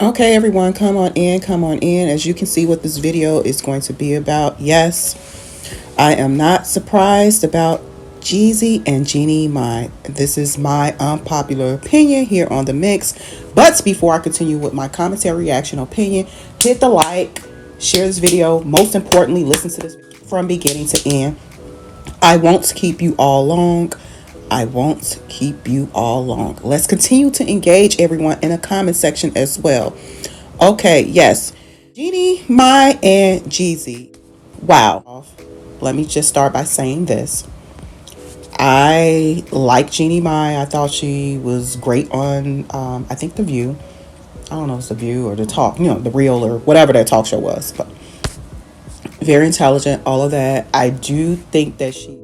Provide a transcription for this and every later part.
Okay, everyone, come on in, come on in. As you can see what this video is going to be about, yes, I am not surprised about Jeezy and Genie Mai. This is my unpopular opinion here on The Mix. But before I continue with my commentary, reaction, opinion, hit the like, share this video. Most importantly, listen to this from beginning to end. I won't keep you all long. I won't keep you all long. Let's continue to engage everyone in the comment section as well. Okay, yes. Genie Mai and Jeezy. Wow. Let me just start by saying this. I like Jeannie Mai. I thought she was great on, I think, The View. I don't know if it's The View or The Talk, The Real or whatever that talk show was. But very intelligent, all of that. I do think that she's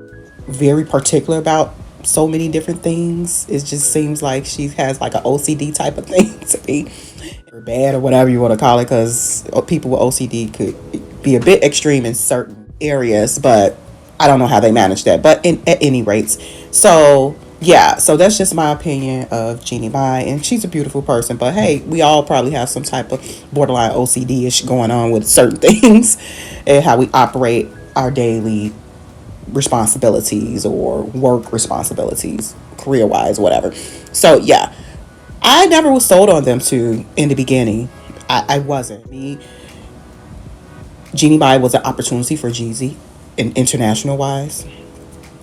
very particular about so many different things. It just seems like she has like an OCD type of thing to be, or bad or whatever you want to call it, because people with OCD could be a bit extreme in certain areas, but I don't know how they manage that. But at any rate, so yeah, so that's just my opinion of Jeannie Mai, and she's a beautiful person. But hey, we all probably have some type of borderline OCD ish going on with certain things and how we operate our daily responsibilities or work responsibilities, career wise, whatever. So yeah, I never was sold on them too in the beginning. I wasn't. Jeannie Mai was an opportunity for Jeezy, in international wise,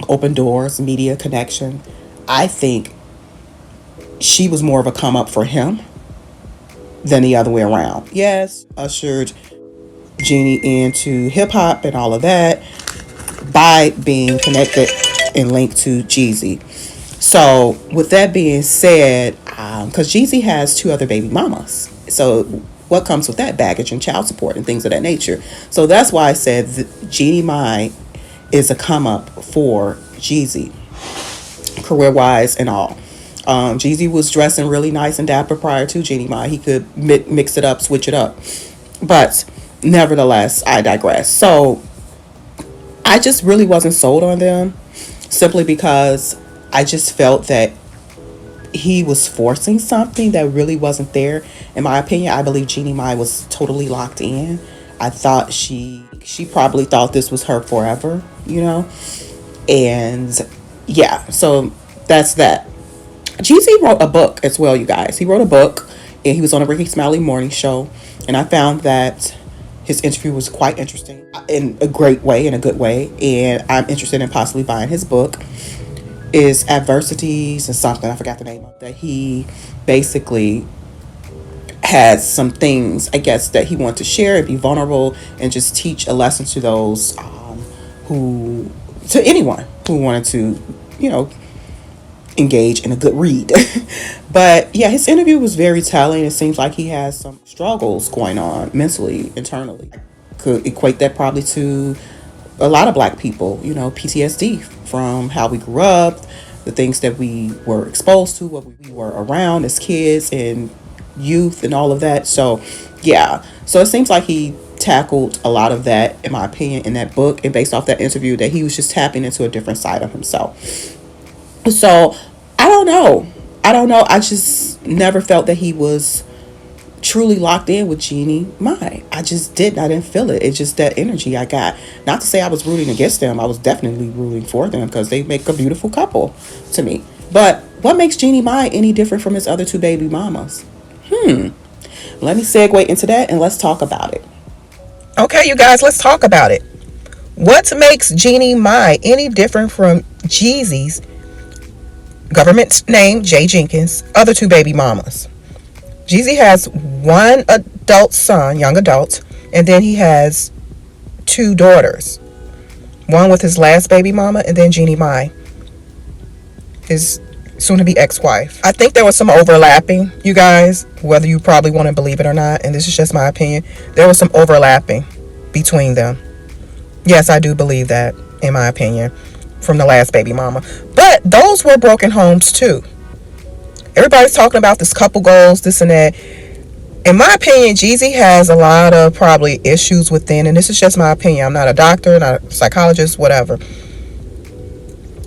open doors, media connection. I think she was more of a come up for him than the other way around. Yes, ushered Jeannie into hip hop and all of that by being connected and linked to Jeezy. So with that being said, because Jeezy has two other baby mamas, so what comes with that baggage and child support and things of that nature. So that's why I said Genie Mai is a come up for Jeezy, career wise and all. Jeezy was dressing really nice and dapper prior to Genie Mai. He could mix it up, switch it up. But nevertheless, I digress. So I just really wasn't sold on them simply because I just felt that he was forcing something that really wasn't there. In my opinion, I believe Jeannie Mai was totally locked in. I thought she probably thought this was her forever, And yeah, so that's that. Jeezy wrote a book as well, you guys. He wrote a book and he was on a Ricky Smiley morning show, and I found that his interview was quite interesting in a great way, in a good way, and I'm interested in possibly buying his book. Is Adversities and something, I forgot the name of that. He basically has some things, I guess, that he wanted to share and be vulnerable and just teach a lesson to those to anyone who wanted to, engage in a good read. But yeah, his interview was very telling. It seems like he has some struggles going on mentally, internally. I could equate that probably to a lot of black people, PTSD from how we grew up, the things that we were exposed to, what we were around as kids and youth and all of that. So yeah, so it seems like he tackled a lot of that, in my opinion, in that book, and based off that interview, that he was just tapping into a different side of himself. So I don't know. I just never felt that he was truly locked in with Jeannie Mai. I just didn't. I didn't feel it. It's just that energy I got. Not to say I was rooting against them. I was definitely rooting for them because they make a beautiful couple to me. But what makes Jeannie Mai any different from his other two baby mamas? Let me segue into that and let's talk about it. Okay, you guys, let's talk about it. What makes Jeannie Mai any different from Jeezy's, government name Jay Jenkins, other two baby mamas? Jeezy has one adult son, young adult, and then he has two daughters. One with his last baby mama, and then Jeannie Mai, his soon-to-be ex-wife. I think there was some overlapping, you guys, whether you probably want to believe it or not, and this is just my opinion. There was some overlapping between them. Yes, I do believe that, in my opinion, from the last baby mama. But those were broken homes too. Everybody's talking about this couple goals, this and that. In my opinion, Jeezy has a lot of probably issues within, and this is just my opinion. I'm not a doctor, not a psychologist, whatever.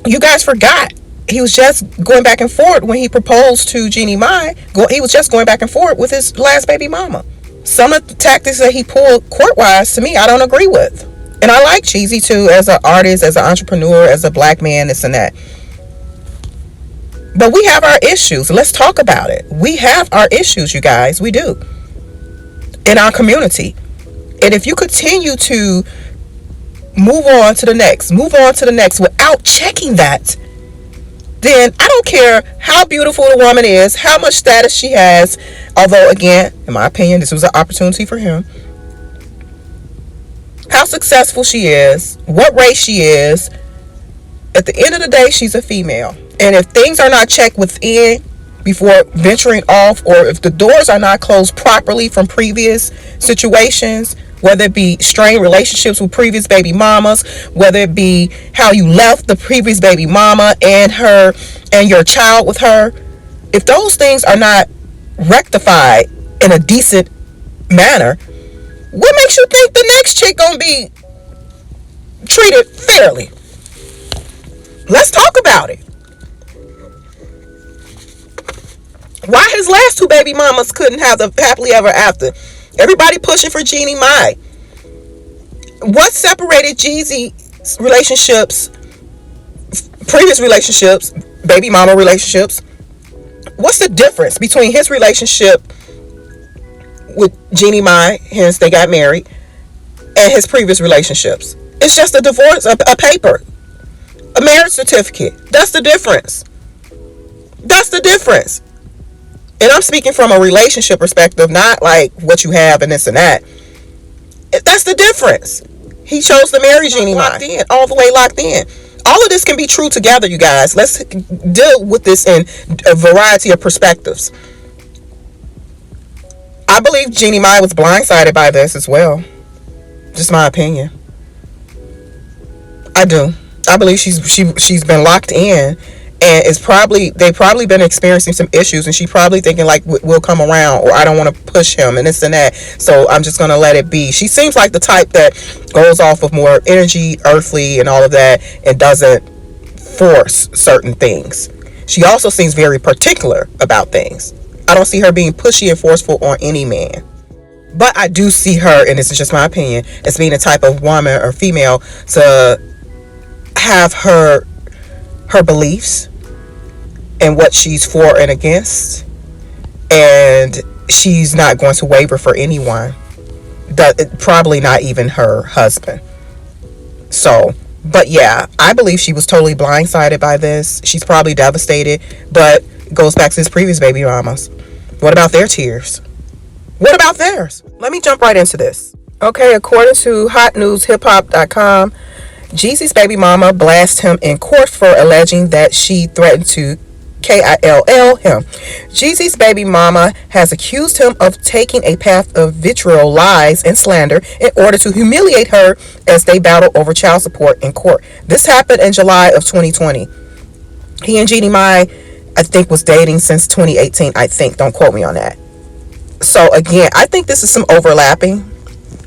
You guys forgot he was just going back and forth when he proposed to Genie Mai. He was just going back and forth with his last baby mama. Some of the tactics that he pulled court-wise, to me, I don't agree with. And I like Jeezy too, as an artist, as an entrepreneur, as a black man, this and that. But we have our issues. Let's talk about it. We have our issues, you guys. We do. In our community. And if you continue to move on to the next without checking that, then I don't care how beautiful the woman is, how much status she has. Although, again, in my opinion, this was an opportunity for him. How successful she is, what race she is. At the end of the day, she's a female. And if things are not checked within before venturing off, or if the doors are not closed properly from previous situations, whether it be strained relationships with previous baby mamas, whether it be how you left the previous baby mama and her and your child with her, if those things are not rectified in a decent manner, what makes you think the next chick gonna be treated fairly? Let's talk about it. Why his last two baby mamas couldn't have the happily ever after? Everybody pushing for Genie Mai. What separated Jeezy's relationships, previous relationships, baby mama relationships? What's the difference between his relationship with Genie Mai, hence they got married, and his previous relationships? It's just a divorce, a paper, a marriage certificate. That's the difference. That's the difference. And I'm speaking from a relationship perspective, not like what you have and this and that. That's the difference. He chose to marry Jeannie Mai, all the way locked in. All of this can be true together, you guys. Let's deal with this in a variety of perspectives. I believe Jeannie Mai was blindsided by this as well. Just my opinion. I do. I believe she's been locked in. And they've probably been experiencing some issues, and she probably thinking like, we'll come around, or I don't want to push him and this and that, so I'm just going to let it be. She seems like the type that goes off of more energy, earthly and all of that, and doesn't force certain things. She also seems very particular about things. I don't see her being pushy and forceful on any man. But I do see her, and this is just my opinion, as being a type of woman or female to have her beliefs and what she's for and against, and she's not going to waver for anyone, probably not even her husband. So, but yeah, I believe she was totally blindsided by this. She's probably devastated, but it goes back to his previous baby mamas. What about their tears? What about theirs? Let me jump right into this. Okay, according to hotnewshiphop.com, Jeezy's baby mama blasted him in court for alleging that she threatened to kill him. Jeezy's baby mama has accused him of taking a path of vitriol, lies, and slander in order to humiliate her as they battle over child support in court. This happened in July of 2020. He and Genie Mai, I think, was dating since 2018. I think. Don't quote me on that. So again, I think this is some overlapping.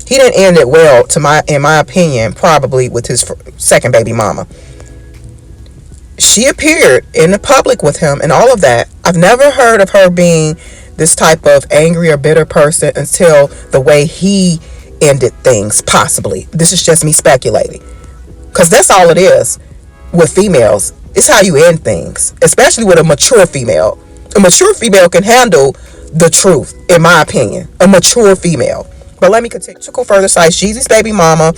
He didn't end it well, in my opinion, probably with his second baby mama. She appeared in the public with him and all of that. I've never heard of her being this type of angry or bitter person until the way he ended things, possibly. This is just me speculating. Because that's all it is with females. It's how you end things, especially with a mature female. A mature female can handle the truth, in my opinion. A mature female. But let me continue to go further. Jeezy's baby mama,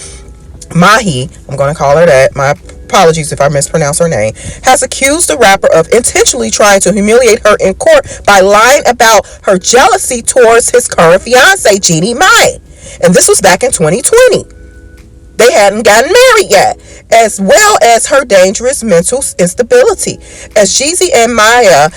Mahi, I'm going to call her that, my apologies if I mispronounce her name, has accused the rapper of intentionally trying to humiliate her in court by lying about her jealousy towards his current fiance, Genie Mai. And this was back in 2020. They hadn't gotten married yet, as well as her dangerous mental instability. As Jeezy and Maya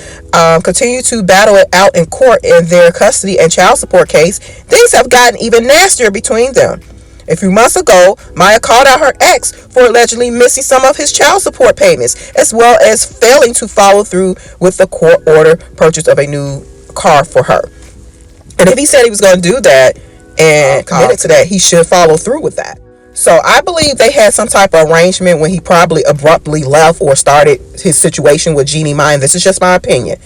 continue to battle it out in court in their custody and child support case, things have gotten even nastier between them. A few months ago, Maya called out her ex for allegedly missing some of his child support payments, as well as failing to follow through with the court order purchase of a new car for her. And if he said he was going to do that and committed to that, he should follow through with that. So I believe they had some type of arrangement when he probably abruptly left or started his situation with Genie Mai. This is just my opinion.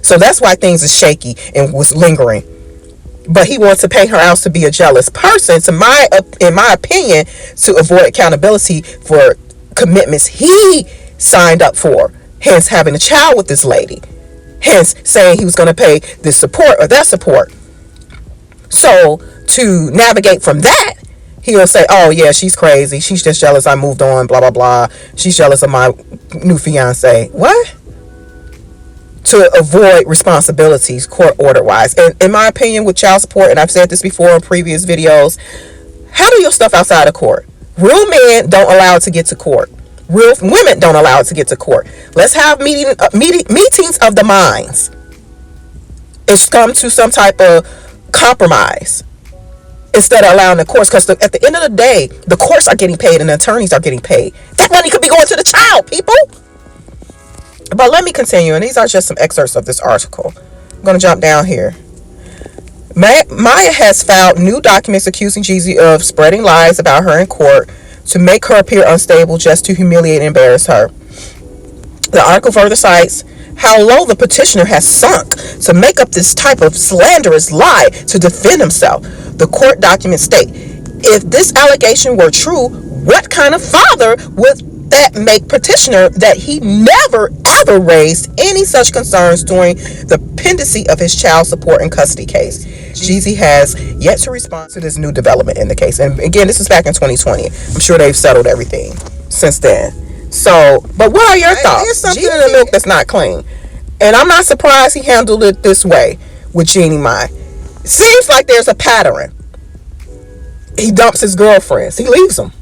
So that's why things is shaky and was lingering. But he wants to paint her out to be a jealous person, in my opinion, to avoid accountability for commitments he signed up for. Hence having a child with this lady. Hence saying he was going to pay this support or that support. So to navigate from that, he'll say, oh yeah, she's crazy. She's just jealous I moved on, blah, blah, blah. She's jealous of my new fiance. What? To avoid responsibilities court order wise. And in my opinion, with child support, and I've said this before in previous videos, handle your stuff outside of court. Real men don't allow it to get to court. Real women don't allow it to get to court. Let's have meetings of the minds. It's come to some type of compromise instead of allowing the courts, because at the end of the day, the courts are getting paid and the attorneys are getting paid. That money could be going to the child, people. But let me continue, and these are just some excerpts of this article. I'm going to jump down here. Maya has filed new documents accusing Jeezy of spreading lies about her in court to make her appear unstable, just to humiliate and embarrass her. The article further cites how low the petitioner has sunk to make up this type of slanderous lie to defend himself. The court documents state, if this allegation were true, what kind of father would that make petitioner that he never ever raised any such concerns during the pendency of his child support and custody case? Jeezy has yet to respond to this new development in the case. And again, this is back in 2020. I'm sure they've settled everything since then. So, but what are your thoughts? There's something in the milk that's not clean. And I'm not surprised he handled it this way with Genie Mai. Seems like there's a pattern. He dumps his girlfriends. He leaves them.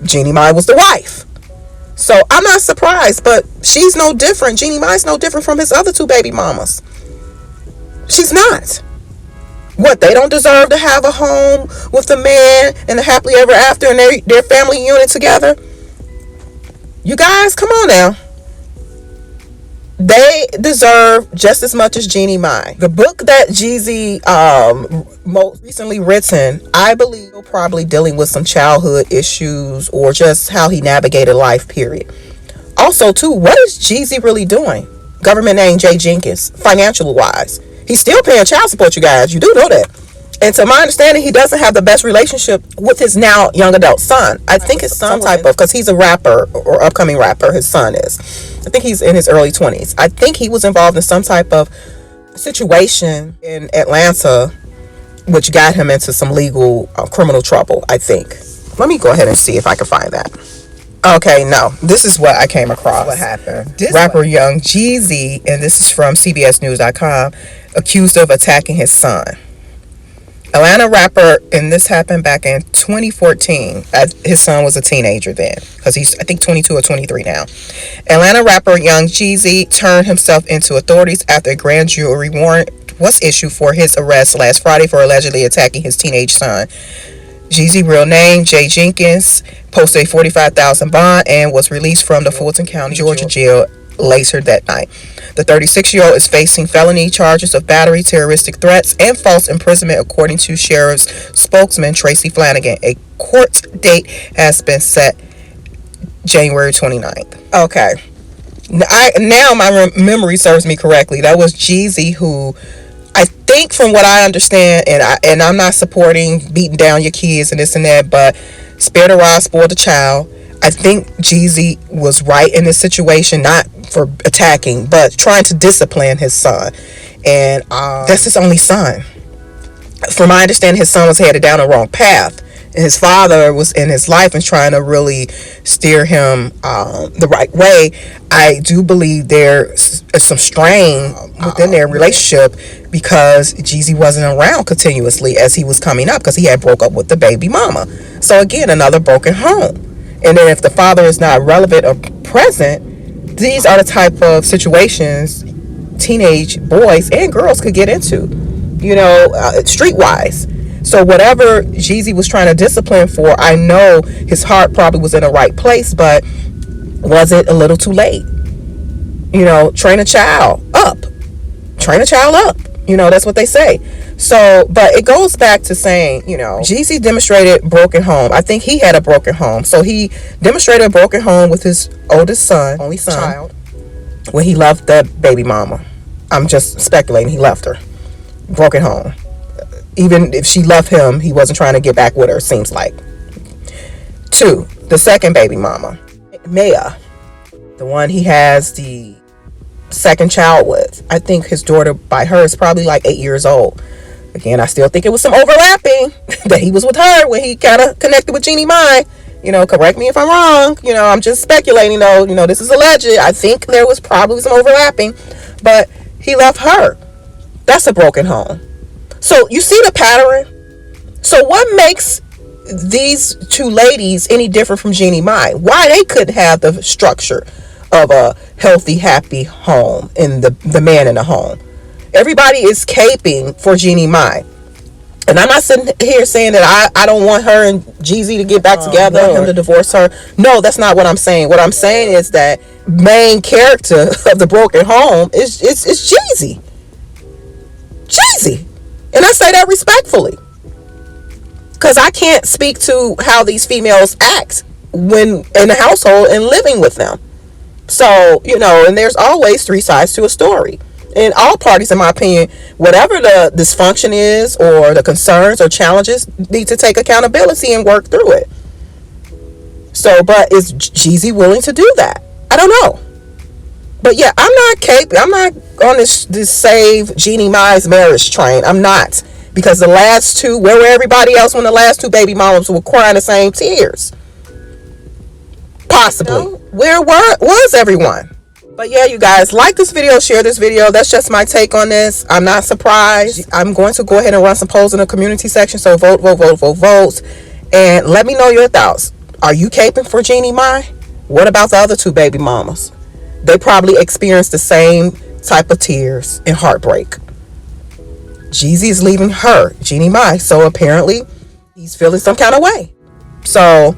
Genie Mai was the wife. So I'm not surprised, but she's no different. Genie Mai's no different from his other two baby mamas. She's not. What, they don't deserve to have a home with a man and a happily ever after and their family unit together? You guys, come on now. They deserve just as much as Genie Mai. The book that Jeezy most recently written, I believe, probably dealing with some childhood issues or just how he navigated life, period. Also, too, what is Jeezy really doing? Government name Jay Jenkins, financial wise. He's still paying child support, you guys. You do know that. And to my understanding, he doesn't have the best relationship with his now young adult son. I think his son, because he's a rapper or upcoming rapper, his son is. I think he's in his early 20s. I think he was involved in some type of situation in Atlanta, which got him into some legal criminal trouble, I think. Let me go ahead and see if I can find that. Okay, no. This is what I came across. What happened? Rapper Young Jeezy, and this is from CBSNews.com, accused of attacking his son. Atlanta rapper, and this happened back in 2014. His son was a teenager then, because he's, I think, 22 or 23 now. Atlanta rapper Young Jeezy turned himself into authorities after a grand jury warrant was issued for his arrest last Friday for allegedly attacking his teenage son. Jeezy, real name Jay Jenkins, posted a $45,000 bond and was released from the Fulton County, Georgia jail later that night. The 36-year-old is facing felony charges of battery, terroristic threats, and false imprisonment, according to Sheriff's spokesman Tracy Flanagan. A court date has been set January 29th. Okay. Now my memory serves me correctly. That was Jeezy who, I think from what I understand, and I'm not supporting beating down your kids and this and that, but spare the rod, spoil the child. I think Jeezy was right in this situation, not for attacking, but trying to discipline his son. And that's his only son. From my understanding, his son was headed down the wrong path. And his father was in his life and trying to really steer him the right way. I do believe there's some strain within their relationship because Jeezy wasn't around continuously as he was coming up, because he had broke up with the baby mama. So again, another broken home. And then if the father is not relevant or present, these are the type of situations teenage boys and girls could get into, streetwise. So whatever Jeezy was trying to discipline for, I know his heart probably was in the right place, but was it a little too late? Train a child up. Train a child up. That's what they say. So, but it goes back to saying, you know, Jeezy demonstrated broken home. I think he had a broken home. So he demonstrated a broken home with his oldest son, only son, child, when he left that baby mama. I'm just speculating. He left her. Broken home. Even if she left him, he wasn't trying to get back with her, seems like. 2, the second baby mama, Maya, the one he has the second child with. I think his daughter by her is probably like 8 years old. Again, I still think it was some overlapping that he was with her when he kind of connected with Genie Mai. You know, correct me if I'm wrong. You know, I'm just speculating though. You know, this is alleged. I think there was probably some overlapping, but he left her. That's a broken home. So you see the pattern. So what makes these two ladies any different from Jeannie Mai? Why they couldn't have the structure of a healthy, happy home and the man in the home? Everybody is caping for Jeannie Mai. And I'm not sitting here saying that I don't want her and Jeezy to get back together, or him to divorce her. No, that's not what I'm saying. What I'm saying is that main character of the broken home is Jeezy. Jeezy. And I say that respectfully. Because I can't speak to how these females act when in the household and living with them. So, you know, and there's always 3 sides to a story. And all parties, in my opinion, whatever the dysfunction is or the concerns or challenges, need to take accountability and work through it. So, but is Jeezy willing to do that? I don't know. But yeah, I'm not on this save Jeannie Mai's marriage train. I'm not. Because the last 2, where were everybody else when the last 2 baby mamas were crying the same tears? Possibly. You know, where was everyone? But yeah, you guys, like this video, share this video. That's just my take on this. I'm not surprised. I'm going to go ahead and run some polls in the community section. So vote. And let me know your thoughts. Are you caping for Jeannie Mai? What about the other 2 baby mamas? They probably experienced the same type of tears and heartbreak. Jeezy is leaving her, Jeannie Mai. So apparently he's feeling some kind of way. So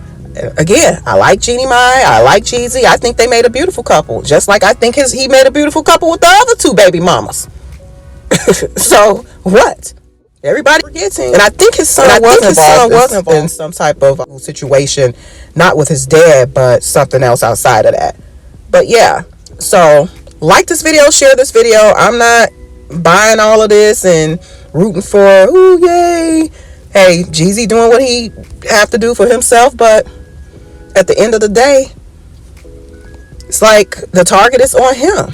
again, I like Jeannie Mai. I like Jeezy. I think they made a beautiful couple. Just like I think he made a beautiful couple with the other 2 baby mamas. So what? Everybody forgetting. And I think his son was involved in some type of situation, not with his dad, but something else outside of that. But yeah, so like this video, share this video. I'm not buying all of this and rooting for, ooh, yay. Hey, Jeezy doing what he have to do for himself, but at the end of the day, it's like the target is on him.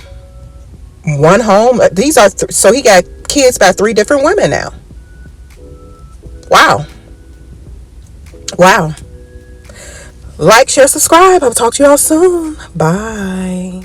One home. These are so he got kids by 3 different women now. Wow. Like, share, subscribe. I'll talk to y'all soon. Bye.